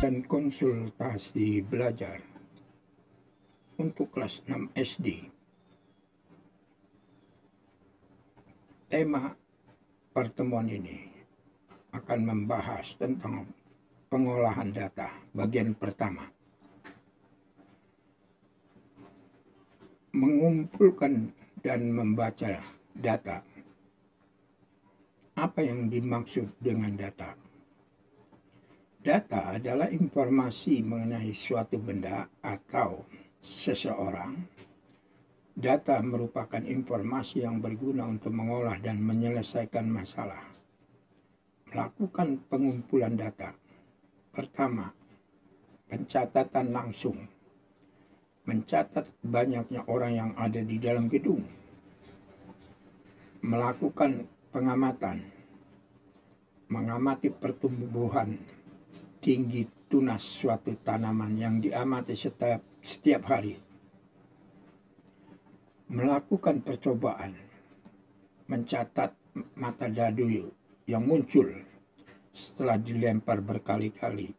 dan konsultasi belajar untuk kelas 6 SD. Tema pertemuan ini akan membahas tentang pengolahan data bagian pertama. Mengumpulkan dan membaca data. Apa yang dimaksud dengan data? Data adalah informasi mengenai suatu benda atau seseorang. Data merupakan informasi yang berguna untuk mengolah dan menyelesaikan masalah. Melakukan pengumpulan data. Pertama, pencatatan langsung. Mencatat banyaknya orang yang ada di dalam gedung. Melakukan pengamatan. Mengamati pertumbuhan tinggi tunas suatu tanaman yang diamati setiap hari. Melakukan percobaan. Mencatat mata dadu yang muncul setelah dilempar berkali-kali.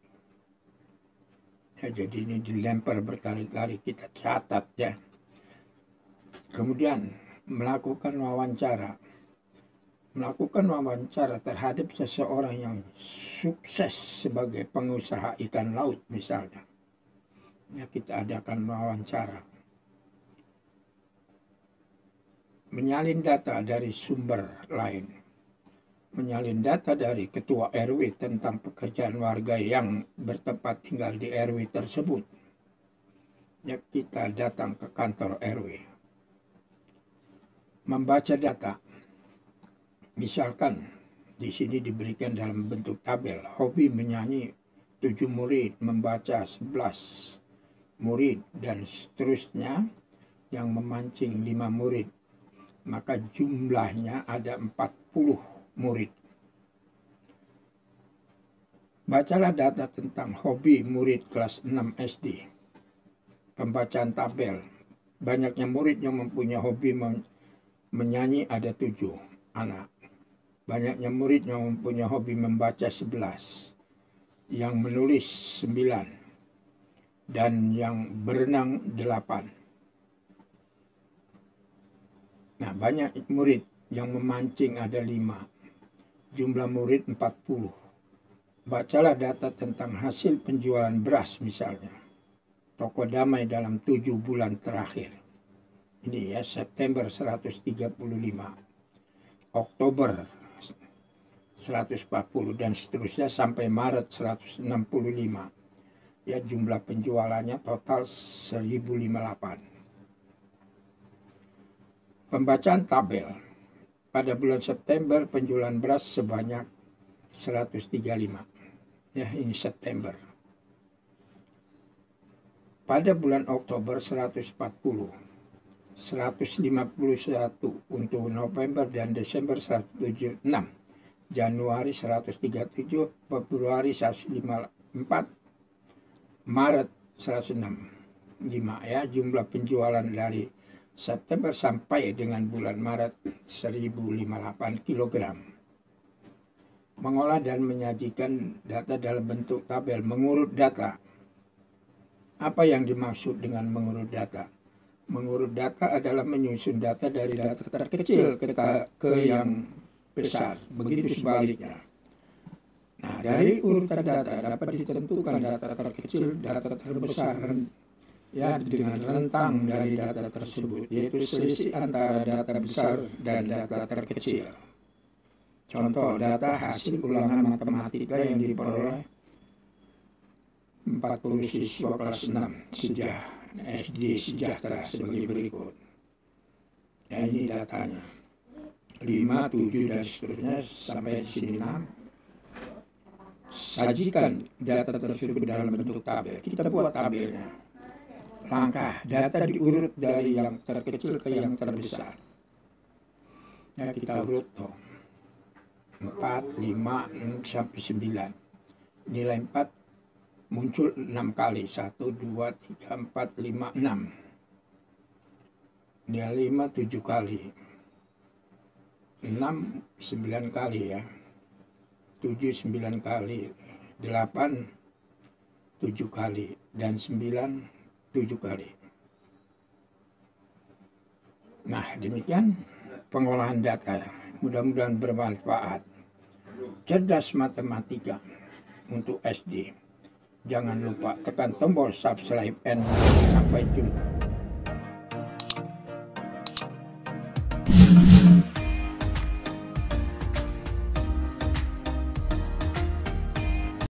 Ya, jadi ini dilempar berkali-kali, kita catat ya. Kemudian melakukan wawancara. Melakukan wawancara terhadap seseorang yang sukses sebagai pengusaha ikan laut misalnya. Ya, kita adakan wawancara. Menyalin data dari sumber lain. Menyalin data dari ketua RW tentang pekerjaan warga yang bertempat tinggal di RW tersebut. Ya, kita datang ke kantor RW. Membaca data. Misalkan di sini diberikan dalam bentuk tabel. Hobi menyanyi 7 murid, membaca 11 murid, dan seterusnya. Yang memancing 5 murid. Maka jumlahnya ada 40 murid. Bacalah data tentang hobi murid kelas 6 SD. Pembacaan tabel. Banyaknya murid yang mempunyai hobi menyanyi ada 7 anak. Banyaknya murid yang mempunyai hobi membaca 11. Yang menulis 9. Dan yang berenang 8. Nah, banyak murid yang memancing ada 5. Jumlah murid 40. Bacalah data tentang hasil penjualan beras misalnya. Toko Damai dalam 7 bulan terakhir. Ini ya, September 135. Oktober 140 dan seterusnya sampai Maret 165. Ya, jumlah penjualannya total 1058. Pembacaan tabel. Pada bulan September penjualan beras sebanyak 135. Ya, ini September. Pada bulan Oktober 140. 151 untuk November dan Desember 176. Januari 137, Februari 154, Maret 165 ya, jumlah penjualan dari September sampai dengan bulan Maret 1058 kg. Mengolah dan menyajikan data dalam bentuk tabel, mengurut data. Apa yang dimaksud dengan mengurut data? Mengurut data adalah menyusun data dari data terkecil ke yang besar, begitu sebaliknya. Nah, dari urutan data dapat ditentukan data terkecil, data terbesar, ya, dengan rentang dari data tersebut, yaitu selisih antara data besar dan data terkecil. Contoh, data hasil ulangan matematika yang diperoleh 40 siswa kelas 6 SD Sejahtera sebagai berikut. Ya, ini datanya. 5, 7, dan seterusnya sampai di sini 6. Sajikan data tersebut dalam bentuk tabel. Kita buat tabelnya. Langkah data diurut dari yang terkecil ke yang terbesar. Ya, kita urut toh. 4, 5, 6, sampai 9. Nilai 4 muncul 6 kali. 1, 2, 3, 4, 5, 6. Nilai 5 7 kali. 6 9 kali ya. 7 9 kali. 8 7 kali, dan 9 7 kali. Nah, demikian pengolahan data. Mudah-mudahan bermanfaat. Cerdas matematika untuk SD. Jangan lupa tekan tombol subscribe and sampai jumpa.